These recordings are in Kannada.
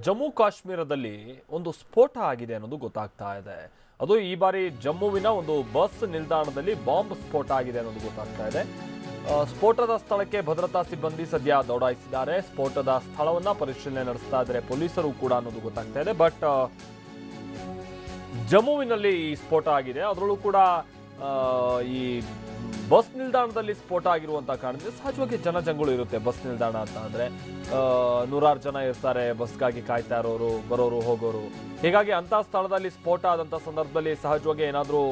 ಜಮ್ಮು ಕಾಶ್ಮೀರದಲ್ಲಿ ಒಂದು ಸ್ಫೋಟ ಆಗಿದೆ ಅನ್ನೋದು ಗೊತ್ತಾಗ್ತಾ ಇದೆ. ಅದು ಈ ಬಾರಿ ಜಮ್ಮುವಿನ ಒಂದು ಬಸ್ ನಿಲ್ದಾಣದಲ್ಲಿ ಬಾಂಬ್ ಸ್ಫೋಟ ಆಗಿದೆ ಅನ್ನೋದು ಗೊತ್ತಾಗ್ತಾ ಇದೆ. ಸ್ಫೋಟದ ಸ್ಥಳಕ್ಕೆ ಭದ್ರತಾ ಸಿಬ್ಬಂದಿ ಸದ್ಯ ದೌಡಾಯಿಸಿದ್ದಾರೆ. ಸ್ಫೋಟದ ಸ್ಥಳವನ್ನ ಪರಿಶೀಲನೆ ನಡೆಸ್ತಾ ಇದ್ದಾರೆ ಪೊಲೀಸರು ಕೂಡ ಅನ್ನೋದು ಗೊತ್ತಾಗ್ತಾ ಇದೆ. ಬಟ್ ಜಮ್ಮುವಿನಲ್ಲಿ ಈ ಸ್ಫೋಟ ಆಗಿದೆ. ಅದರಲ್ಲೂ ಕೂಡ ಈ ಬಸ್ ನಿಲ್ದಾಣದಲ್ಲಿ ಸ್ಫೋಟ ಆಗಿರುವಂತಹ ಕಾರಣದಿಂದ ಸಹಜವಾಗಿ ಜನಜಂಗುಳು ಇರುತ್ತೆ. ಬಸ್ ನಿಲ್ದಾಣ ಅಂತ ಅಂದ್ರೆ ನೂರಾರು ಜನ ಇರ್ತಾರೆ, ಬಸ್ಗಾಗಿ ಕಾಯ್ತಾ ಇರೋರು, ಬರೋರು, ಹೋಗೋರು. ಹೀಗಾಗಿ ಅಂತ ಸ್ಥಳದಲ್ಲಿ ಸ್ಫೋಟ ಆದಂತ ಸಂದರ್ಭದಲ್ಲಿ ಸಹಜವಾಗಿ ಏನಾದ್ರೂ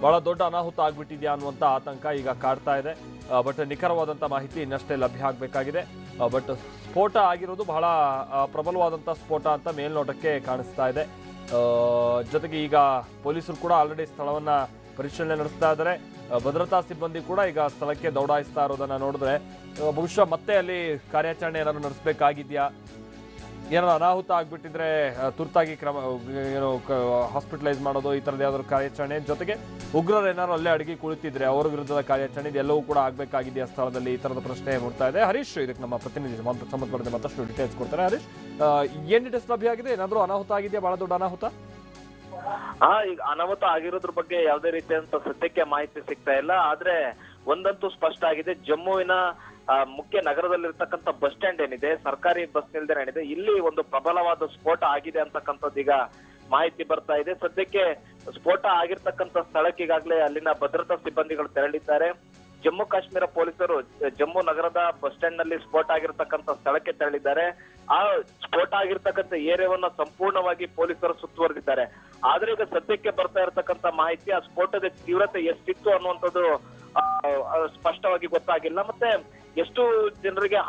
ಬಹಳ ದೊಡ್ಡ ಅನಾಹುತ ಆಗ್ಬಿಟ್ಟಿದ್ಯಾ ಅನ್ನುವಂತ ಆತಂಕ ಈಗ ಕಾಡ್ತಾ ಇದೆ. ಬಟ್ ನಿಖರವಾದಂತ ಮಾಹಿತಿ ಇನ್ನಷ್ಟೇ ಲಭ್ಯ ಆಗಬೇಕಾಗಿದೆ. ಬಟ್ ಸ್ಫೋಟ ಆಗಿರೋದು ಬಹಳ ಪ್ರಬಲವಾದಂತ ಸ್ಫೋಟ ಅಂತ ಮೇಲ್ನೋಟಕ್ಕೆ ಕಾಣಿಸ್ತಾ ಇದೆ. ಜೊತೆಗೆ ಈಗ ಪೊಲೀಸರು ಕೂಡ ಆಲ್ರೆಡಿ ಸ್ಥಳವನ್ನ ಪರಿಶೀಲನೆ ನಡೆಸ್ತಾ ಇದ್ದಾರೆ. ಭದ್ರತಾ ಸಿಬ್ಬಂದಿ ಕೂಡ ಈಗ ಸ್ಥಳಕ್ಕೆ ದೌಡಾಯಿಸ್ತಾ ಇರೋದನ್ನ ನೋಡಿದ್ರೆ ಬಹುಶಃ ಮತ್ತೆ ಅಲ್ಲಿ ಕಾರ್ಯಾಚರಣೆ ಏನಾದ್ರು ನಡೆಸಬೇಕಾಗಿದ್ಯಾ, ಏನಾದ್ರು ಅನಾಹುತ ಆಗ್ಬಿಟ್ಟಿದ್ರೆ ತುರ್ತಾಗಿ ಕ್ರಮ ಹಾಸ್ಪಿಟಲೈಸ್ ಮಾಡೋದು, ಈ ತರದ ಯಾವ್ದಾದ್ರು ಕಾರ್ಯಾಚರಣೆ, ಜೊತೆಗೆ ಉಗ್ರರು ಏನಾದ್ರು ಅಲ್ಲೇ ಅಡಗಿ ಕುಳಿತಿದ್ರೆ ಅವರ ವಿರುದ್ಧದ ಕಾರ್ಯಾಚರಣೆ ಇದೆಲ್ಲವೂ ಕೂಡ ಆಗ್ಬೇಕಾಗಿದೆಯಾ ಸ್ಥಳದಲ್ಲಿ, ಈ ತರದ ಪ್ರಶ್ನೆ ಮೂಡ್ತಾ ಇದೆ. ಹರೀಶ್ ಇದಕ್ಕೆ ನಮ್ಮ ಪ್ರತಿನಿಧಿ ಸಂಬಂಧಪಟ್ಟಂತೆ ಮತ್ತಷ್ಟು ಡೀಟೇಲ್ಸ್ ಕೊಡ್ತಾರೆ. ಹರೀಶ್, ಏನ್ ಡೀಟೇಲ್ಸ್ ಲಭ್ಯ ಆಗಿದೆ? ಏನಾದ್ರು ಅನಾಹುತ ಆಗಿದೆಯಾ, ಬಹಳ ದೊಡ್ಡ ಅನಾಹುತ? ಈಗ ಅನಾಹುತ ಆಗಿರೋದ್ರ ಬಗ್ಗೆ ಯಾವುದೇ ರೀತಿಯಂತ ಸತ್ಯಕ್ಕೆ ಮಾಹಿತಿ ಸಿಗ್ತಾ ಇಲ್ಲ. ಆದ್ರೆ ಒಂದಂತೂ ಸ್ಪಷ್ಟ ಆಗಿದೆ, ಜಮ್ಮುವಿನ ಮುಖ್ಯ ನಗರದಲ್ಲಿರ್ತಕ್ಕಂಥ ಬಸ್ ಸ್ಟ್ಯಾಂಡ್ ಏನಿದೆ, ಸರ್ಕಾರಿ ಬಸ್ ನಿಲ್ದಾಣ ಏನಿದೆ, ಇಲ್ಲಿ ಒಂದು ಪ್ರಬಲವಾದ ಸ್ಫೋಟ ಆಗಿದೆ ಅಂತಕ್ಕಂಥದ್ದು ಈಗ ಮಾಹಿತಿ ಬರ್ತಾ ಇದೆ. ಸದ್ಯಕ್ಕೆ ಸ್ಫೋಟ ಆಗಿರ್ತಕ್ಕಂಥ ಸ್ಥಳಕ್ಕೆ ಈಗಾಗಲೇ ಅಲ್ಲಿನ ಭದ್ರತಾ ಸಿಬ್ಬಂದಿಗಳು ತೆರಳಿದ್ದಾರೆ. ಜಮ್ಮು ಕಾಶ್ಮೀರ ಪೊಲೀಸರು ಜಮ್ಮು ನಗರದ ಬಸ್ ಸ್ಟ್ಯಾಂಡ್ ನಲ್ಲಿ ಸ್ಫೋಟ ಆಗಿರ್ತಕ್ಕಂಥ ಸ್ಥಳಕ್ಕೆ ತೆರಳಿದ್ದಾರೆ. ಆ ಸ್ಫೋಟ ಆಗಿರ್ತಕ್ಕಂಥ ಏರಿಯಾವನ್ನ ಸಂಪೂರ್ಣವಾಗಿ ಪೊಲೀಸರು ಸುತ್ತುವರೆದಿದ್ದಾರೆ. ಆದ್ರೆ ಈಗ ಸದ್ಯಕ್ಕೆ ಬರ್ತಾ ಇರತಕ್ಕಂತ ಮಾಹಿತಿ ಆ ಸ್ಫೋಟದ ತೀವ್ರತೆ ಎಷ್ಟಿತ್ತು ಅನ್ನುವಂಥದ್ದು ಸ್ಪಷ್ಟವಾಗಿ ಗೊತ್ತಾಗಿಲ್ಲ. ಮತ್ತೆ ಎಷ್ಟು ಜನರಿಗೆ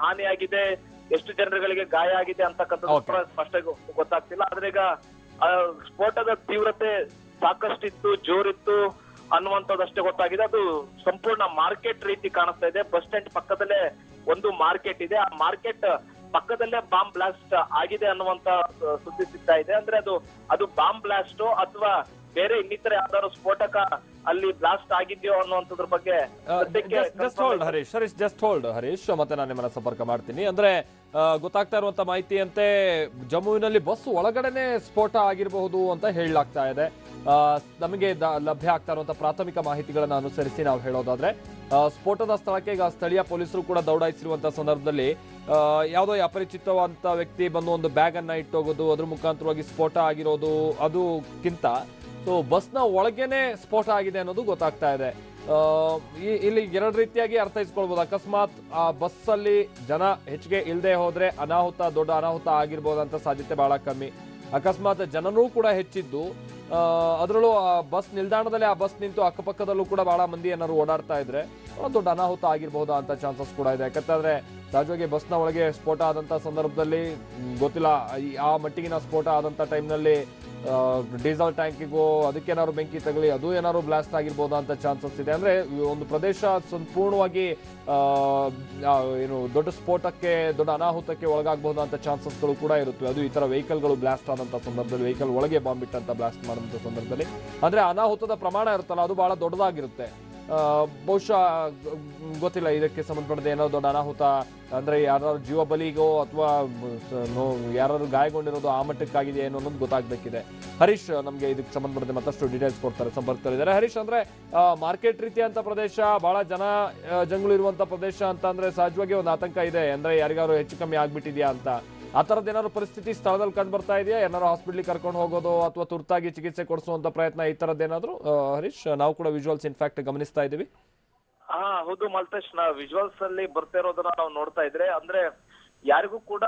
ಹಾನಿಯಾಗಿದೆ, ಎಷ್ಟು ಜನರುಗಳಿಗೆ ಗಾಯ ಆಗಿದೆ ಅಂತಕ್ಕಂಥದ್ದು ಸ್ಪಷ್ಟವಾಗಿ ಗೊತ್ತಾಗ್ತಿಲ್ಲ. ಆದ್ರೆ ಈಗ ಸ್ಫೋಟದ ತೀವ್ರತೆ ಸಾಕಷ್ಟಿತ್ತು, ಜೋರಿತ್ತು ಅನ್ನುವಂಥದ್ದಷ್ಟೇ ಗೊತ್ತಾಗಿದೆ. ಅದು ಸಂಪೂರ್ಣ ಮಾರ್ಕೆಟ್ ರೀತಿ ಕಾಣಿಸ್ತಾ ಇದೆ. ಬಸ್ ಸ್ಟ್ಯಾಂಡ್ ಪಕ್ಕದಲ್ಲೇ ಒಂದು ಮಾರ್ಕೆಟ್ ಇದೆ, ಆ ಮಾರ್ಕೆಟ್ ಪಕ್ಕದಲ್ಲೇ ಬಾಂಬ್ ಬ್ಲಾಸ್ಟ್ ಆಗಿದೆ ಅನ್ನುವಂತ ಸುದ್ದಿ ಸಿಗ್ತಾ ಇದೆ. ಅಂದ್ರೆ ಅದು ಬಾಂಬ್ ಬ್ಲಾಸ್ಟ್ ಅಥವಾ ಬೇರೆ ಇನ್ನಿತರ ಯಾವ್ದಾದ್ರು ಸ್ಫೋಟಕ ಅಲ್ಲಿ ಬ್ಲಾಸ್ಟ್ ಆಗಿದ್ಯೋ ಅನ್ನುವಂಥದ್ರ ಬಗ್ಗೆ ಜಸ್ಟ್ ಹೋಲ್ಡ್ ಹರೀಶ್, ಮತ್ತೆ ನಾನು ನಿಮ್ಮನ್ನ ಸಂಪರ್ಕ ಮಾಡ್ತೀನಿ. ಅಂದ್ರೆ ಗೊತ್ತಾಗ್ತಾ ಇರುವಂತ ಮಾಹಿತಿ ಅಂತೆ ಜಮ್ಮುವಿನಲ್ಲಿ ಬಸ್ ಒಳಗಡೆನೆ ಸ್ಫೋಟ ಆಗಿರಬಹುದು ಅಂತ ಹೇಳಲಾಗ್ತಾ ಇದೆ. ನಮಗೆ ಲಭ್ಯ ಆಗ್ತಾ ಇರುವಂತ ಪ್ರಾಥಮಿಕ ಮಾಹಿತಿಗಳನ್ನ ಅನುಸರಿಸಿ ನಾವು ಹೇಳೋದಾದ್ರೆ ಸ್ಫೋಟದ ಸ್ಥಳಕ್ಕೆ ಈಗ ಸ್ಥಳೀಯ ಪೊಲೀಸರು ಕೂಡ ದೌಡಾಯಿಸಿರುವಂತಹ ಸಂದರ್ಭದಲ್ಲಿ ಯಾವುದೋ ಅಪರಿಚಿತವಂತ ವ್ಯಕ್ತಿ ಬಂದು ಒಂದು ಬ್ಯಾಗ್ ಅನ್ನ ಇಟ್ಟೋಗೋದು, ಅದ್ರ ಮುಖಾಂತರವಾಗಿ ಸ್ಫೋಟ ಆಗಿರೋದು ಅದಕ್ಕಿಂತ ಬಸ್ನ ಒಳಗೇನೆ ಸ್ಫೋಟ ಆಗಿದೆ ಅನ್ನೋದು ಗೊತ್ತಾಗ್ತಾ ಇದೆ. ಇಲ್ಲಿ ಎರಡು ರೀತಿಯಾಗಿ ಅರ್ಥೈಸ್ಕೊಳ್ಬಹುದು. ಅಕಸ್ಮಾತ್ ಆ ಬಸ್ ಅಲ್ಲಿ ಜನ ಹೆಚ್ಚಿಗೆ ಇಲ್ಲದೆ ಹೋದ್ರೆ ದೊಡ್ಡ ಅನಾಹುತ ಆಗಿರ್ಬೋದಂತ ಸಾಧ್ಯತೆ ಬಹಳ ಕಮ್ಮಿ. ಅಕಸ್ಮಾತ್ ಜನರೂ ಕೂಡ ಹೆಚ್ಚಿದ್ದು, ಅದರಲ್ಲೂ ಬಸ್ ನಿಲ್ದಾಣದಲ್ಲಿ ಆ ಬಸ್ ನಿಂತು ಅಕ್ಕಪಕ್ಕದಲ್ಲೂ ಕೂಡ ಬಹಳ ಮಂದಿ ಏನಾದ್ರು ಓಡಾಡ್ತಾ ಇದ್ರೆ ದೊಡ್ಡ ಅನಾಹುತ ಆಗಿರಬಹುದಾ ಅಂತ ಚಾನ್ಸಸ್ ಕೂಡ ಇದೆ. ಯಾಕಂತಂದ್ರೆ ಸಹಜವಾಗಿ ಬಸ್ನ ಒಳಗೆ ಸ್ಫೋಟ ಆದಂತ ಸಂದರ್ಭದಲ್ಲಿ ಗೊತ್ತಿಲ್ಲ, ಆ ಮಟ್ಟಿಗಿನ ಸ್ಫೋಟ ಆದಂತ ಟೈಮ್ನಲ್ಲಿ ಡೀಸೆಲ್ ಟ್ಯಾಂಕಿಗೂ ಅದಕ್ಕೇನಾದ್ರು ಬೆಂಕಿ ತಗಲಿ ಅದು ಏನಾದ್ರು ಬ್ಲಾಸ್ಟ್ ಆಗಿರ್ಬೋದಾ ಅಂತ ಚಾನ್ಸಸ್ ಇದೆ. ಅಂದ್ರೆ ಒಂದು ಪ್ರದೇಶ ಸಂಪೂರ್ಣವಾಗಿ ದೊಡ್ಡ ಸ್ಫೋಟಕ್ಕೆ, ದೊಡ್ಡ ಅನಾಹುತಕ್ಕೆ ಒಳಗಾಗಬಹುದು ಅಂತ ಚಾನ್ಸಸ್ಗಳು ಕೂಡ ಇರುತ್ತೆ. ಅದು ಈ ತರ ವೆಹಿಕಲ್ಗಳು ಬ್ಲಾಸ್ಟ್ ಆದಂತ ಸಂದರ್ಭದಲ್ಲಿ, ವೆಹಿಕಲ್ ಒಳಗೆ ಬಾಂಬ್ ಇಟ್ಟಂತ ಬ್ಲಾಸ್ಟ್ ಮಾಡುವಂತ ಸಂದರ್ಭದಲ್ಲಿ ಅಂದ್ರೆ ಅನಾಹುತದ ಪ್ರಮಾಣ ಇರುತ್ತಲ್ಲ ಅದು ಬಹಳ ದೊಡ್ಡದಾಗಿರುತ್ತೆ. ಬಹುಶಃ ಗೊತ್ತಿಲ್ಲ, ಇದಕ್ಕೆ ಸಂಬಂಧಪಟ್ಟಂತೆ ಏನೋ ದೊಡ್ಡ ಅನಾಹುತ ಅಂದ್ರೆ ಯಾರು ಜೀವ ಬಲಿಗೋ ಅಥವಾ ಯಾರು ಗಾಯಗೊಂಡಿರೋದು ಆ ಮಟ್ಟಕ್ಕಾಗಿದೆ ಏನೋ ಅನ್ನೋದು ಗೊತ್ತಾಗಬೇಕಿದೆ. ಹರೀಶ್ ನಮ್ಗೆ ಇದಕ್ಕೆ ಸಂಬಂಧಪಟ್ಟಂತೆ ಮತ್ತಷ್ಟು ಡೀಟೇಲ್ಸ್ ಕೊಡ್ತಾರೆ, ಸಂಪರ್ಕದಲ್ಲಿದ್ದಾರೆ. ಹರೀಶ್, ಅಂದ್ರೆ ಮಾರ್ಕೆಟ್ ರೀತಿಯಂತ ಪ್ರದೇಶ, ಬಹಳ ಜನ ಜಂಗುಳು ಇರುವಂತ ಪ್ರದೇಶ ಅಂತ ಅಂದ್ರೆ ಸಹಜವಾಗಿ ಒಂದು ಆತಂಕ ಇದೆ. ಅಂದ್ರೆ ಯಾರಿಗಾರು ಹೆಚ್ಚು ಕಮ್ಮಿ ಆಗ್ಬಿಟ್ಟಿದ್ಯಾ ಅಂತ ಆ ತರದ್ ಏನಾದ್ರು ಪರಿಸ್ಥಿತಿ ಸ್ಥಳದಲ್ಲಿ ಕಂಡು ಬರ್ತಾ ಇದೆಯಾ? ಏನಾದ್ರು ಹಾಸ್ಪಿಟ್ಲಿಗೆ ಕರ್ಕೊಂಡು ಹೋಗೋದು ಅಥವಾ ತುರ್ತಾಗಿ ಚಿಕಿತ್ಸೆ ಕೊಡಿಸುವಂತ ಪ್ರಯತ್ನ ಈ ತರದ್ದೇನಾದ್ರು? ಹರೀಶ್, ನಾವು ಕೂಡ ವಿಜುವಲ್ಸ್ ಇನ್ಫ್ಯಾಕ್ಟ್ ಗಮನಿಸ್ತಾ ಇದೀವಿ. ಹೌದು ಮಲ್ತೇಶ್, ವಿಜುವಲ್ಸ್ ಅಲ್ಲಿ ಬರ್ತಾ ಇರೋದನ್ನ ನಾವು ನೋಡ್ತಾ ಇದ್ರೆ ಅಂದ್ರೆ ಯಾರಿಗೂ ಕೂಡ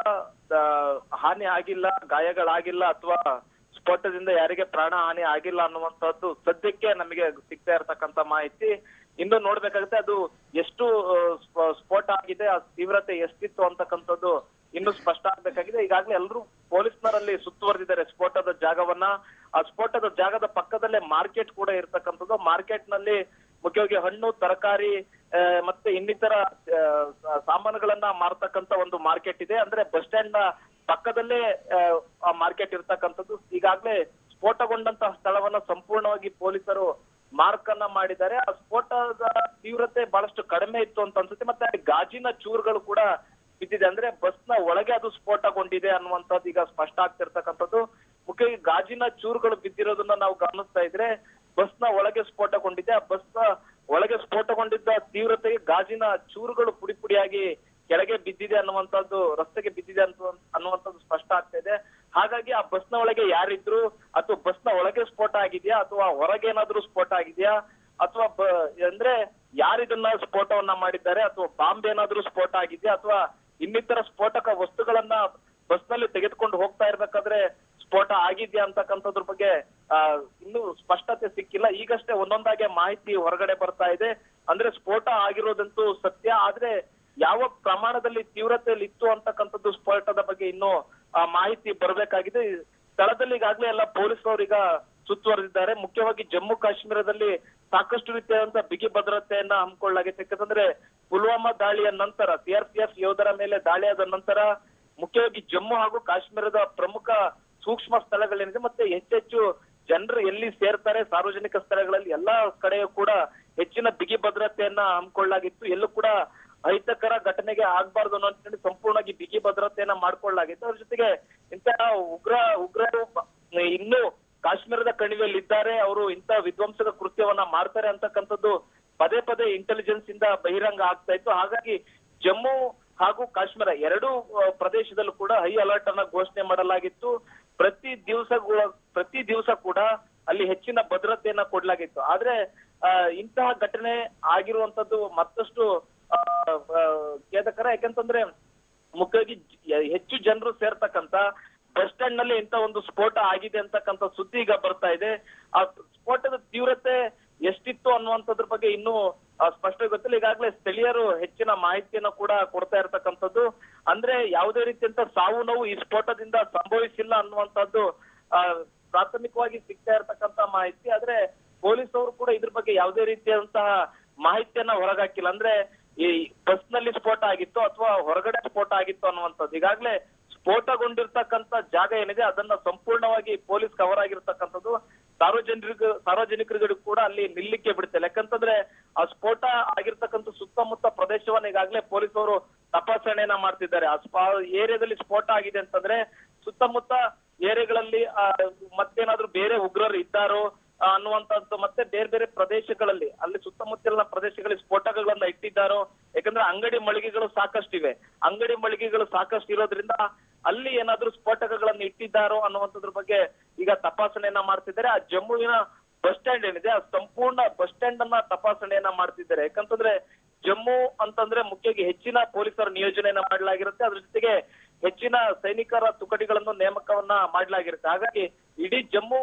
ಹಾನಿ ಆಗಿಲ್ಲ, ಗಾಯಗಳಾಗಿಲ್ಲ ಅಥವಾ ಸ್ಫೋಟದಿಂದ ಯಾರಿಗೆ ಪ್ರಾಣ ಹಾನಿ ಆಗಿಲ್ಲ ಅನ್ನುವಂಥದ್ದು ಸದ್ಯಕ್ಕೆ ನಮಗೆ ಸಿಗ್ತಾ ಇರತಕ್ಕಂತ ಮಾಹಿತಿ. ಇನ್ನು ನೋಡ್ಬೇಕಾಗುತ್ತೆ ಅದು ಎಷ್ಟು ಸ್ಫೋಟ ಆಗಿದೆ, ಆ ತೀವ್ರತೆ ಎಷ್ಟಿತ್ತು ಅಂತಕ್ಕಂಥದ್ದು ಇನ್ನು ಸ್ಪಷ್ಟ ಆಗ್ಬೇಕಾಗಿದೆ. ಈಗಾಗಲೇ ಎಲ್ಲರೂ ಪೊಲೀಸ್ನರಲ್ಲಿ ಸುತ್ತುವರೆದಿದ್ದಾರೆ ಸ್ಫೋಟದ ಜಾಗವನ್ನ. ಆ ಸ್ಫೋಟದ ಜಾಗದ ಪಕ್ಕದಲ್ಲೇ ಮಾರ್ಕೆಟ್ ಕೂಡ ಇರ್ತಕ್ಕಂಥದ್ದು. ಮಾರ್ಕೆಟ್ ನಲ್ಲಿ ಮುಖ್ಯವಾಗಿ ಹಣ್ಣು, ತರಕಾರಿ ಮತ್ತೆ ಇನ್ನಿತರ ಸಾಮಾನುಗಳನ್ನ ಮಾರತಕ್ಕಂತ ಒಂದು ಮಾರ್ಕೆಟ್ ಇದೆ. ಅಂದ್ರೆ ಬಸ್ ಸ್ಟ್ಯಾಂಡ್ ನ ಪಕ್ಕದಲ್ಲೇ ಆ ಮಾರ್ಕೆಟ್ ಇರ್ತಕ್ಕಂಥದ್ದು. ಈಗಾಗಲೇ ಸ್ಫೋಟಗೊಂಡಂತಹ ಸ್ಥಳವನ್ನ ಸಂಪೂರ್ಣವಾಗಿ ಪೊಲೀಸರು ಮಾರ್ಕ್ ಅನ್ನ ಮಾಡಿದ್ದಾರೆ. ಆ ಸ್ಫೋಟದ ತೀವ್ರತೆ ಬಹಳಷ್ಟು ಕಡಿಮೆ ಇತ್ತು ಅಂತ ಅನ್ಸುತ್ತೆ. ಮತ್ತೆ ಗಾಜಿನ ಚೂರುಗಳು ಕೂಡ ಬಿದ್ದಿದೆ. ಅಂದ್ರೆ ಬಸ್ನ ಒಳಗೆ ಅದು ಸ್ಫೋಟಗೊಂಡಿದೆ ಅನ್ನುವಂಥದ್ದು ಈಗ ಸ್ಪಷ್ಟ ಆಗ್ತಿರ್ತಕ್ಕಂಥದ್ದು. ಮುಖ್ಯವಾಗಿ ಗಾಜಿನ ಚೂರುಗಳು ಬಿದ್ದಿರೋದನ್ನ ನಾವು ಗಮನಿಸ್ತಾ ಇದ್ರೆ ಬಸ್ನ ಒಳಗೆ ಸ್ಫೋಟಗೊಂಡಿದೆ. ಆ ಬಸ್ನ ಒಳಗೆ ಸ್ಫೋಟಗೊಂಡಿದ್ದ ತೀವ್ರತೆಗೆ ಗಾಜಿನ ಚೂರುಗಳು ಪುಡಿ ಪುಡಿಯಾಗಿ ಕೆಳಗೆ ಬಿದ್ದಿದೆ ಅನ್ನುವಂಥದ್ದು, ರಸ್ತೆಗೆ ಬಿದ್ದಿದೆ ಅನ್ನುವಂಥದ್ದು ಸ್ಪಷ್ಟ ಆಗ್ತಾ ಇದೆ. ಹಾಗಾಗಿ ಆ ಬಸ್ನ ಒಳಗೆ ಯಾರಿದ್ರು, ಅಥವಾ ಬಸ್ನ ಒಳಗೆ ಸ್ಫೋಟ ಆಗಿದೆಯಾ ಅಥವಾ ಹೊರಗೆ ಏನಾದ್ರೂ ಸ್ಫೋಟ ಆಗಿದೆಯಾ, ಅಥವಾ ಅಂದ್ರೆ ಯಾರಿದನ್ನ ಸ್ಫೋಟವನ್ನ ಮಾಡಿದ್ದಾರೆ, ಅಥವಾ ಬಾಂಬ್ ಏನಾದ್ರೂ ಸ್ಫೋಟ ಆಗಿದೆಯಾ, ಅಥವಾ ಇನ್ನಿತರ ಸ್ಫೋಟಕ ವಸ್ತುಗಳನ್ನ ಬಸ್ನಲ್ಲಿ ತೆಗೆದುಕೊಂಡು ಹೋಗ್ತಾ ಇರ್ಬೇಕಾದ್ರೆ ಸ್ಫೋಟ ಆಗಿದ್ಯಾ ಅಂತಕ್ಕಂಥದ್ರ ಬಗ್ಗೆ ಇನ್ನೂ ಸ್ಪಷ್ಟತೆ ಸಿಕ್ಕಿಲ್ಲ. ಈಗಷ್ಟೇ ಒಂದೊಂದಾಗೆ ಮಾಹಿತಿ ಹೊರಗಡೆ ಬರ್ತಾ ಇದೆ. ಅಂದ್ರೆ ಸ್ಫೋಟ ಆಗಿರೋದಂತೂ ಸತ್ಯ, ಆದ್ರೆ ಯಾವ ಪ್ರಮಾಣದಲ್ಲಿ ತೀವ್ರತೆಯಲ್ಲಿ ಇತ್ತು ಅಂತಕ್ಕಂಥದ್ದು ಸ್ಫೋಟದ ಬಗ್ಗೆ ಇನ್ನೂ ಮಾಹಿತಿ ಬರಬೇಕಾಗಿದೆ. ಸ್ಥಳದಲ್ಲಿ ಈಗಾಗಲೇ ಎಲ್ಲ ಪೊಲೀಸರು ಈಗ ಸುತ್ತುವರೆದಿದ್ದಾರೆ. ಮುಖ್ಯವಾಗಿ ಜಮ್ಮು ಕಾಶ್ಮೀರದಲ್ಲಿ ಸಾಕಷ್ಟು ರೀತಿಯಾದಂತಹ ಬಿಗಿ ಭದ್ರತೆಯನ್ನ ಹಮ್ಮಿಕೊಳ್ಳಲಾಗಿದೆ. ಯಾಕಂದ್ರೆ ಪುಲ್ವಾಮಾ ದಾಳಿಯ ನಂತರ ಸಿಆರ್ಪಿಎಫ್ ಯೋಧರ ಮೇಲೆ ದಾಳಿಯಾದ ನಂತರ ಮುಖ್ಯವಾಗಿ ಜಮ್ಮು ಹಾಗೂ ಕಾಶ್ಮೀರದ ಪ್ರಮುಖ ಸೂಕ್ಷ್ಮ ಸ್ಥಳಗಳೇನಿದೆ ಮತ್ತೆ ಹೆಚ್ಚೆಚ್ಚು ಜನರು ಎಲ್ಲಿ ಸೇರ್ತಾರೆ ಸಾರ್ವಜನಿಕ ಸ್ಥಳಗಳಲ್ಲಿ ಎಲ್ಲಾ ಕಡೆಯೂ ಕೂಡ ಹೆಚ್ಚಿನ ಬಿಗಿ ಭದ್ರತೆಯನ್ನ ಹಮ್ಮಿಕೊಳ್ಳಲಾಗಿತ್ತು. ಎಲ್ಲೂ ಕೂಡ ಅಹಿತಕರ ಘಟನೆಗೆ ಆಗ್ಬಾರ್ದು ಅನ್ನೋ ಸಂಪೂರ್ಣವಾಗಿ ಬಿಗಿ ಭದ್ರತೆಯನ್ನ ಮಾಡ್ಕೊಳ್ಳಲಾಗಿತ್ತು. ಅದ್ರ ಜೊತೆಗೆ ಇಂತಹ ಉಗ್ರರು ಇನ್ನೂ ಕಾಶ್ಮೀರದ ಕಣಿವೆಯಲ್ಲಿ ಇದ್ದಾರೆ, ಅವರು ಇಂಥ ವಿಧ್ವಂಸಕ ಕೃತ್ಯವನ್ನ ಮಾಡ್ತಾರೆ ಅಂತಕ್ಕಂಥದ್ದು ಪದೇ ಪದೇ ಇಂಟೆಲಿಜೆನ್ಸ್ ಇಂದ ಬಹಿರಂಗ ಆಗ್ತಾ ಇತ್ತು. ಹಾಗಾಗಿ ಜಮ್ಮು ಹಾಗೂ ಕಾಶ್ಮೀರ ಎರಡೂ ಪ್ರದೇಶದಲ್ಲೂ ಕೂಡ ಹೈ ಅಲರ್ಟ್ ಅನ್ನ ಘೋಷಣೆ ಮಾಡಲಾಗಿತ್ತು. ಪ್ರತಿ ದಿವಸ ಕೂಡ ಅಲ್ಲಿ ಹೆಚ್ಚಿನ ಭದ್ರತೆಯನ್ನ ಕೊಡ್ಲಾಗಿತ್ತು. ಆದ್ರೆ ಇಂತಹ ಘಟನೆ ಆಗಿರುವಂತದ್ದು ಮತ್ತಷ್ಟು ಖೇದಕರ. ಯಾಕಂತಂದ್ರೆ ಮುಖ್ಯವಾಗಿ ಹೆಚ್ಚು ಜನರು ಸೇರ್ತಕ್ಕಂತ ಬಸ್ ಸ್ಟ್ಯಾಂಡ್ ನಲ್ಲಿ ಇಂತ ಒಂದು ಸ್ಫೋಟ ಆಗಿದೆ ಅಂತಕ್ಕಂಥ ಸುದ್ದಿ ಈಗ ಬರ್ತಾ ಇದೆ. ಆ ಸ್ಫೋಟದ ತೀವ್ರತೆ ಎಷ್ಟಿತ್ತು ಅನ್ನುವಂಥದ್ರ ಬಗ್ಗೆ ಇನ್ನೂ ಸ್ಪಷ್ಟ ಗೊತ್ತಿಲ್ಲ. ಈಗಾಗಲೇ ಸ್ಥಳೀಯರು ಹೆಚ್ಚಿನ ಮಾಹಿತಿಯನ್ನ ಕೂಡ ಕೊಡ್ತಾ ಇರ್ತಕ್ಕಂಥದ್ದು. ಅಂದ್ರೆ ಯಾವುದೇ ರೀತಿಯಂತ ಸಾವು ನೋವು ಈ ಸ್ಫೋಟದಿಂದ ಸಂಭವಿಸಿಲ್ಲ ಅನ್ನುವಂಥದ್ದು ಪ್ರಾಥಮಿಕವಾಗಿ ಸಿಗ್ತಾ ಇರ್ತಕ್ಕಂಥ ಮಾಹಿತಿ. ಆದ್ರೆ ಪೊಲೀಸ್ ಅವರು ಕೂಡ ಇದ್ರ ಬಗ್ಗೆ ಯಾವುದೇ ರೀತಿಯಾದಂತಹ ಮಾಹಿತಿಯನ್ನ ಹೊರಗಾಕಿಲ್ಲ. ಅಂದ್ರೆ ಈ ಬಸ್ ನಲ್ಲಿ ಸ್ಫೋಟ ಆಗಿತ್ತು ಅಥವಾ ಹೊರಗಡೆ ಸ್ಫೋಟ ಆಗಿತ್ತು ಅನ್ನುವಂಥದ್ದು. ಈಗಾಗಲೇ ಸ್ಫೋಟಗೊಂಡಿರ್ತಕ್ಕಂಥ ಜಾಗ ಏನಿದೆ ಅದನ್ನ ಸಂಪೂರ್ಣವಾಗಿ ಪೊಲೀಸ್ ಕವರ್ ಆಗಿರ್ತಕ್ಕಂಥದ್ದು. ಸಾರ್ವಜನಿಕರಿಗೂ ಕೂಡ ಅಲ್ಲಿ ನಿಲ್ಲಿಕ್ಕೆ ಬಿಡುತ್ತೆ. ಯಾಕಂತಂದ್ರೆ ಆ ಸ್ಫೋಟ ಆಗಿರ್ತಕ್ಕಂಥ ಸುತ್ತಮುತ್ತ ಪ್ರದೇಶವನ್ನ ಈಗಾಗಲೇ ಪೊಲೀಸ್ ಅವರು ತಪಾಸಣೆಯನ್ನ ಮಾಡ್ತಿದ್ದಾರೆ. ಆ ಏರಿಯಾದಲ್ಲಿ ಸ್ಫೋಟ ಆಗಿದೆ ಅಂತಂದ್ರೆ ಸುತ್ತಮುತ್ತ ಏರಿಯಾಗಳಲ್ಲಿ ಮತ್ತೇನಾದ್ರೂ ಬೇರೆ ಉಗ್ರರು ಇದ್ದಾರೋ ಅನ್ನುವಂಥದ್ದು, ಮತ್ತೆ ಬೇರೆ ಬೇರೆ ಪ್ರದೇಶಗಳಲ್ಲಿ ಅಲ್ಲಿ ಸುತ್ತಮುತ್ತಲಿನ ಪ್ರದೇಶಗಳಲ್ಲಿ ಸ್ಫೋಟಗಳನ್ನ ಇಟ್ಟಿದ್ದಾರೋ. ಯಾಕಂದ್ರೆ ಅಂಗಡಿ ಮಳಿಗೆಗಳು ಸಾಕಷ್ಟಿವೆ. ಅಂಗಡಿ ಮಳಿಗೆಗಳು ಸಾಕಷ್ಟು ಇರೋದ್ರಿಂದ ಅಲ್ಲಿ ಏನಾದ್ರೂ ಸ್ಫೋಟಕಗಳನ್ನ ಇಟ್ಟಿದ್ದಾರೋ ಅನ್ನುವಂಥದ್ರ ಬಗ್ಗೆ ಈಗ ತಪಾಸಣೆಯನ್ನ ಮಾಡ್ತಿದ್ದಾರೆ. ಆ ಜಮ್ಮುವಿನ ಬಸ್ ಸ್ಟ್ಯಾಂಡ್ ಏನಿದೆ ಆ ಸಂಪೂರ್ಣ ಬಸ್ ಸ್ಟ್ಯಾಂಡ್ ಅನ್ನ ತಪಾಸಣೆಯನ್ನ ಮಾಡ್ತಿದ್ದಾರೆ. ಯಾಕಂತಂದ್ರೆ ಜಮ್ಮು ಅಂತಂದ್ರೆ ಮುಖ್ಯವಾಗಿ ಹೆಚ್ಚಿನ ಪೊಲೀಸರ ನಿಯೋಜನೆಯನ್ನ ಮಾಡಲಾಗಿರುತ್ತೆ. ಅದ್ರ ಜೊತೆಗೆ ಹೆಚ್ಚಿನ ಸೈನಿಕರ ತುಕಡಿಗಳನ್ನು ನೇಮಕವನ್ನ ಮಾಡಲಾಗಿರುತ್ತೆ. ಹಾಗಾಗಿ ಇಡೀ ಜಮ್ಮು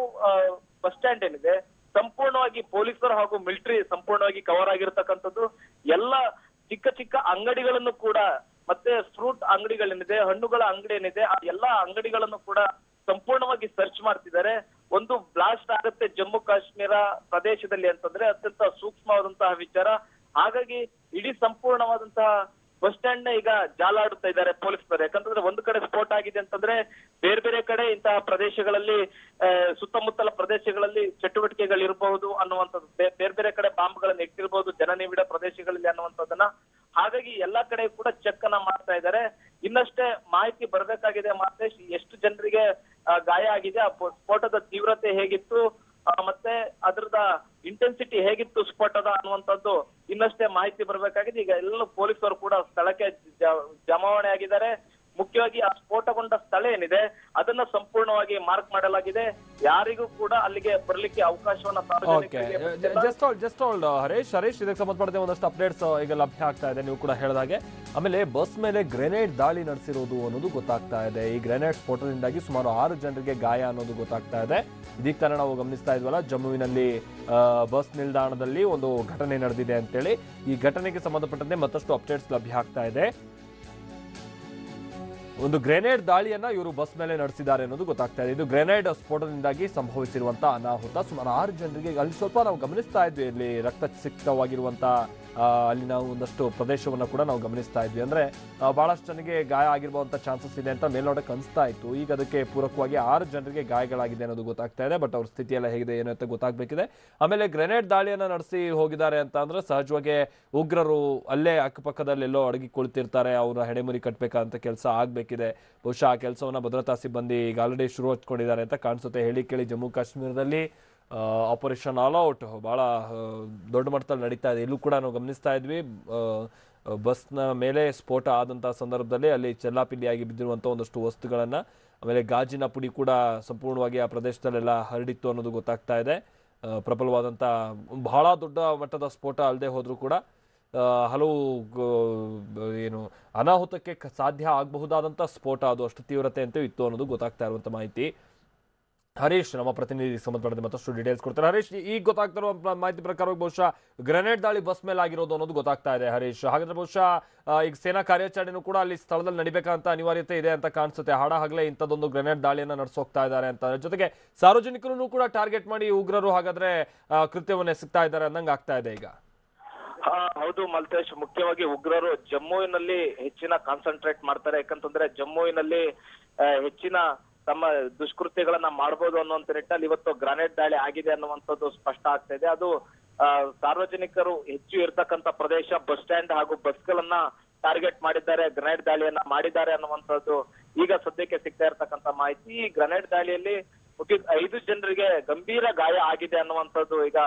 ಬಸ್ ಸ್ಟ್ಯಾಂಡ್ ಏನಿದೆ ಸಂಪೂರ್ಣವಾಗಿ ಪೊಲೀಸರು ಹಾಗೂ ಮಿಲಿಟರಿ ಸಂಪೂರ್ಣವಾಗಿ ಕವರ್ ಆಗಿರ್ತಕ್ಕಂಥದ್ದು. ಎಲ್ಲ ಚಿಕ್ಕ ಚಿಕ್ಕ ಅಂಗಡಿಗಳನ್ನು ಕೂಡ ಮತ್ತೆ ಫ್ರೂಟ್ ಅಂಗಡಿಗಳೇನಿದೆ, ಹಣ್ಣುಗಳ ಅಂಗಡಿ ಏನಿದೆ ಆ ಎಲ್ಲಾ ಅಂಗಡಿಗಳನ್ನು ಕೂಡ ಸಂಪೂರ್ಣವಾಗಿ ಸರ್ಚ್ ಮಾಡ್ತಿದ್ದಾರೆ. ಒಂದು ಬ್ಲಾಸ್ಟ್ ಆಗುತ್ತೆ ಜಮ್ಮು ಕಾಶ್ಮೀರ ಪ್ರದೇಶದಲ್ಲಿ ಅಂತಂದ್ರೆ ಅತ್ಯಂತ ಸೂಕ್ಷ್ಮವಾದಂತಹ ವಿಚಾರ. ಹಾಗಾಗಿ ಇಡೀ ಸಂಪೂರ್ಣವಾದಂತಹ ಬಸ್ ಸ್ಟ್ಯಾಂಡ್ ನ ಈಗ ಜಾಲಾಡುತ್ತಾ ಇದ್ದಾರೆ ಪೊಲೀಸರು. ಯಾಕಂತಂದ್ರೆ ಒಂದು ಕಡೆ ಸ್ಫೋಟ ಆಗಿದೆ ಅಂತಂದ್ರೆ ಬೇರೆ ಬೇರೆ ಕಡೆ ಇಂತಹ ಪ್ರದೇಶಗಳಲ್ಲಿ ಸುತ್ತಮುತ್ತಲ ಪ್ರದೇಶಗಳಲ್ಲಿ ಚಟುವಟಿಕೆಗಳಿರಬಹುದು ಅನ್ನುವಂಥದ್ದು, ಬೇರೆ ಬೇರೆ ಕಡೆ ಬಾಂಬ್ಗಳನ್ನ ಇಟ್ಟಿರಬಹುದು ಜನನಿಬಿಡ ಪ್ರದೇಶಗಳಲ್ಲಿ ಅನ್ನುವಂಥದ್ದನ್ನ. ಹಾಗಾಗಿ ಎಲ್ಲಾ ಕಡೆ ಕೂಡ ಚೆಕ್ ಅನ್ನ ಮಾಡ್ತಾ ಇದ್ದಾರೆ. ಇನ್ನಷ್ಟೇ ಮಾಹಿತಿ ಬರ್ಬೇಕಾಗಿದೆ. ಮಾತೇಶ್, ಎಷ್ಟು ಜನರಿಗೆ ಗಾಯ ಆಗಿದೆ, ಆ ಸ್ಫೋಟದ ತೀವ್ರತೆ ಹೇಗಿತ್ತು, ಮತ್ತೆ ಅದ್ರದ ಇಂಟೆನ್ಸಿಟಿ ಹೇಗಿತ್ತು ಸ್ಫೋಟದ ಅನ್ನುವಂಥದ್ದು ಇನ್ನಷ್ಟೇ ಮಾಹಿತಿ ಬರ್ಬೇಕಾಗಿದೆ. ಈಗ ಎಲ್ಲ ಪೊಲೀಸರು ಕೂಡ ಸ್ಥಳಕ್ಕೆ ಜಮಾವಣೆ ಆಗಿದ್ದಾರೆ. ಮುಖ್ಯವಾಗಿ ಆ ಸ್ಫೋಟಗೊಂಡ ಸ್ಥಳ ಏನಿದೆ ಅದನ್ನ ಸಂಪೂರ್ಣವಾಗಿ ಮಾರ್ಕ್ ಮಾಡಲಾಗಿದೆ. ಯಾರಿಗೂ ಕೂಡ ಅಲ್ಲಿಗೆ ಬರ್ಲಿಕ್ಕೆ ಅವಕಾಶವನ್ನ ಜಸ್ಟ್ ಹರೀಶ್ ಇದಕ್ಕೆ ಸಂಬಂಧಪಟ್ಟಂತೆ ಒಂದಷ್ಟು ಅಪ್ಡೇಟ್ಸ್ ಈಗ ಲಭ್ಯ ಆಗ್ತಾ ಇದೆ, ನೀವು ಕೂಡ ಹೇಳಿದಾಗೆ. ಆಮೇಲೆ ಬಸ್ ಮೇಲೆ ಗ್ರೆನೇಡ್ ದಾಳಿ ನಡೆಸಿರೋದು ಅನ್ನೋದು ಗೊತ್ತಾಗ್ತಾ ಇದೆ. ಈ ಗ್ರೆನೇಡ್ ಸ್ಫೋಟದಿಂದಾಗಿ ಸುಮಾರು 6 ಜನರಿಗೆ ಗಾಯ ಅನ್ನೋದು ಗೊತ್ತಾಗ್ತಾ ಇದೆ. ಇದೀಗ ತಾನೇ ನಾವು ಗಮನಿಸ್ತಾ ಇದ್ವಲ್ಲ, ಜಮ್ಮುವಿನಲ್ಲಿ ಬಸ್ ನಿಲ್ದಾಣದಲ್ಲಿ ಒಂದು ಘಟನೆ ನಡೆದಿದೆ ಅಂತೇಳಿ. ಈ ಘಟನೆಗೆ ಸಂಬಂಧಪಟ್ಟಂತೆ ಮತ್ತಷ್ಟು ಅಪ್ಡೇಟ್ಸ್ ಲಭ್ಯ ಆಗ್ತಾ ಇದೆ. ಒಂದು ಗ್ರೆನೇಡ್ ದಾಳಿಯನ್ನ ಇವರು ಬಸ್ ಮೇಲೆ ನಡೆಸಿದ್ದಾರೆ ಅನ್ನೋದು ಗೊತ್ತಾಗ್ತಾ ಇದೆ. ಇದು ಗ್ರೆನೇಡ್ ಸ್ಫೋಟದಿಂದಾಗಿ ಸಂಭವಿಸಿರುವಂತಹ ಅನಾಹುತ. ಸುಮಾರು 6 ಜನರಿಗೆ ಅಲ್ಲಿ ಸ್ವಲ್ಪ ನಾವು ಗಮನಿಸ್ತಾ ಇದ್ವಿ, ಇಲ್ಲಿ ರಕ್ತಸಿಕ್ತವಾಗಿರುವಂತಹ ಅಲ್ಲಿ ನಾವು ಒಂದಷ್ಟು ಪ್ರದೇಶವನ್ನು ಕೂಡ ನಾವು ಗಮನಿಸ್ತಾ ಇದ್ವಿ. ಅಂದರೆ ಭಾಳಷ್ಟು ಜನರಿಗೆ ಗಾಯ ಆಗಿರುವಂಥ ಚಾನ್ಸಸ್ ಇದೆ ಅಂತ ಮೇಲ್ನೋಟಕ್ಕೆ ಅನಿಸ್ತಾ ಇತ್ತು. ಈಗ ಅದಕ್ಕೆ ಪೂರಕವಾಗಿ 6 ಜನರಿಗೆ ಗಾಯಗಳಾಗಿದೆ ಅನ್ನೋದು ಗೊತ್ತಾಗ್ತಾ ಇದೆ. ಬಟ್ ಅವ್ರ ಸ್ಥಿತಿ ಎಲ್ಲ ಹೇಗಿದೆ ಏನು ಅಂತ ಗೊತ್ತಾಗಬೇಕಿದೆ. ಆಮೇಲೆ ಗ್ರೆನೇಡ್ ದಾಳಿಯನ್ನು ನಡೆಸಿ ಹೋಗಿದ್ದಾರೆ ಅಂತ ಅಂದರೆ ಸಹಜವಾಗಿ ಉಗ್ರರು ಅಲ್ಲೇ ಅಕ್ಕಪಕ್ಕದಲ್ಲೆಲ್ಲೋ ಅಡಗಿ ಕುಳಿತಿರ್ತಾರೆ. ಅವರ ಹೆಡೆಮುರಿ ಕಟ್ಟಬೇಕಂತ ಕೆಲಸ ಆಗಬೇಕಿದೆ. ಬಹುಶಃ ಆ ಕೆಲಸವನ್ನು ಭದ್ರತಾ ಸಿಬ್ಬಂದಿ ಈಗ ಆಲ್ರೆಡಿ ಶುರು ಹಚ್ಕೊಂಡಿದ್ದಾರೆ ಅಂತ ಕಾಣಿಸುತ್ತೆ. ಹೇಳಿ ಕೇಳಿ ಜಮ್ಮು ಕಾಶ್ಮೀರದಲ್ಲಿ ಆಪರೇಷನ್ ಆಲ್ ಔಟ್ ಭಾಳ ದೊಡ್ಡ ಮಟ್ಟದಲ್ಲಿ ನಡೀತಾ ಇದೆ. ಇಲ್ಲೂ ಕೂಡ ನಾವು ಗಮನಿಸ್ತಾ ಇದ್ವಿ. ಬಸ್ನ ಮೇಲೆ ಸ್ಫೋಟ ಆದಂಥ ಸಂದರ್ಭದಲ್ಲಿ ಅಲ್ಲಿ ಚೆಲ್ಲಾಪಿಲ್ಲಿಯಾಗಿ ಬಿದ್ದಿರುವಂಥ ಒಂದಷ್ಟು ವಸ್ತುಗಳನ್ನು, ಆಮೇಲೆ ಗಾಜಿನ ಪುಡಿ ಕೂಡ ಸಂಪೂರ್ಣವಾಗಿ ಆ ಪ್ರದೇಶದಲ್ಲೆಲ್ಲ ಹರಡಿತ್ತು ಅನ್ನೋದು ಗೊತ್ತಾಗ್ತಾ ಇದೆ. ಪ್ರಬಲವಾದಂಥ ಬಹಳ ದೊಡ್ಡ ಮಟ್ಟದ ಸ್ಫೋಟ ಅಲ್ಲದೆ ಹೋದರೂ ಕೂಡ ಹಲವು ಏನು ಅನಾಹುತಕ್ಕೆ ಸಾಧ್ಯ ಆಗಬಹುದಾದಂಥ ಸ್ಫೋಟ ಅದು ಅಷ್ಟು ತೀವ್ರತೆ ಅಂತೂ ಇತ್ತು ಅನ್ನೋದು ಗೊತ್ತಾಗ್ತಾ ಇರುವಂಥ ಮಾಹಿತಿ. ಹರೀಶ್ ನಮ್ಮ ಪ್ರತಿನಿಧಿ ಸಂಬಂಧಪಟ್ಟಂತೆ ಮತ್ತಷ್ಟು ಡೀಟೇಲ್ಸ್ ಕೊಡ್ತಾರೆ. ಹರೀಶ್, ಈಗ ಗೊತ್ತಾಗ್ತಾ ಇರುವ ಮಾಹಿತಿ ಪ್ರಕಾರವಾಗಿ ಬಹುಶಃ ಗ್ರೆನೇಡ್ ದಾಳಿ ಬಸ್ ಮೇಲೆ ಆಗಿರೋದು ಅನ್ನೋದು ಗೊತ್ತಾಗ್ತಾ ಇದೆ. ಹರೀಶ್, ಹಾಗಾದ್ರೆ ಬಹುಶಃ ಈಗ ಸೇನಾ ಕಾರ್ಯಾಚರಣೆನೂ ಕೂಡ ಅಲ್ಲಿ ಸ್ಥಳದಲ್ಲಿ ನಡಿಬೇಕಂತ ಅನಿವಾರ್ಯತೆ ಇದೆ ಅಂತ ಕಾಣಿಸುತ್ತೆ. ಹಗಲೇ ಇಂಥದ್ದೊಂದು ಗ್ರೆನೇಡ್ ದಾಳಿಯನ್ನು ನಡೆಸೋಗ್ತಾ ಇದ್ದಾರೆ ಅಂತ, ಜೊತೆಗೆ ಸಾರ್ವಜನಿಕರನ್ನು ಕೂಡ ಟಾರ್ಗೆಟ್ ಮಾಡಿ ಉಗ್ರರು ಹಾಗಾದ್ರೆ ಕೃತ್ಯವನ್ನು ಎಸಗ್ತಾ ಇದ್ದಾರೆ ಅನ್ನಂಗೆ ಆಗ್ತಾ ಇದೆ ಈಗ. ಹೌದು ಮಲ್ತೇಶ್, ಮುಖ್ಯವಾಗಿ ಉಗ್ರರು ಜಮ್ಮುವಿನಲ್ಲಿ ಹೆಚ್ಚಿನ ಕಾನ್ಸಂಟ್ರೇಟ್ ಮಾಡ್ತಾರೆ. ಯಾಕಂತಂದ್ರೆ ಜಮ್ಮುವಿನಲ್ಲಿ ಹೆಚ್ಚಿನ ತಮ್ಮ ದುಷ್ಕೃತ್ಯಗಳನ್ನ ಮಾಡಬಹುದು ಅನ್ನುವಂತ ನಿಟ್ಟಿನಲ್ಲಿ ಇವತ್ತು ಗ್ರಾನೇಡ್ ದಾಳಿ ಆಗಿದೆ ಅನ್ನುವಂಥದ್ದು ಸ್ಪಷ್ಟ ಆಗ್ತಾ ಇದೆ. ಅದು ಸಾರ್ವಜನಿಕರು ಹೆಚ್ಚು ಇರ್ತಕ್ಕಂಥ ಪ್ರದೇಶ, ಬಸ್ ಸ್ಟ್ಯಾಂಡ್ ಹಾಗೂ ಬಸ್ಗಳನ್ನ ಟಾರ್ಗೆಟ್ ಮಾಡಿದ್ದಾರೆ, ಗ್ರೆನೇಡ್ ದಾಳಿಯನ್ನ ಮಾಡಿದ್ದಾರೆ ಅನ್ನುವಂಥದ್ದು ಈಗ ಸದ್ಯಕ್ಕೆ ಸಿಗ್ತಾ ಇರ್ತಕ್ಕಂಥ ಮಾಹಿತಿ. ಈ ಗ್ರೆನೇಡ್ ದಾಳಿಯಲ್ಲಿ 5 ಜನರಿಗೆ ಗಂಭೀರ ಗಾಯ ಆಗಿದೆ ಅನ್ನುವಂಥದ್ದು ಈಗ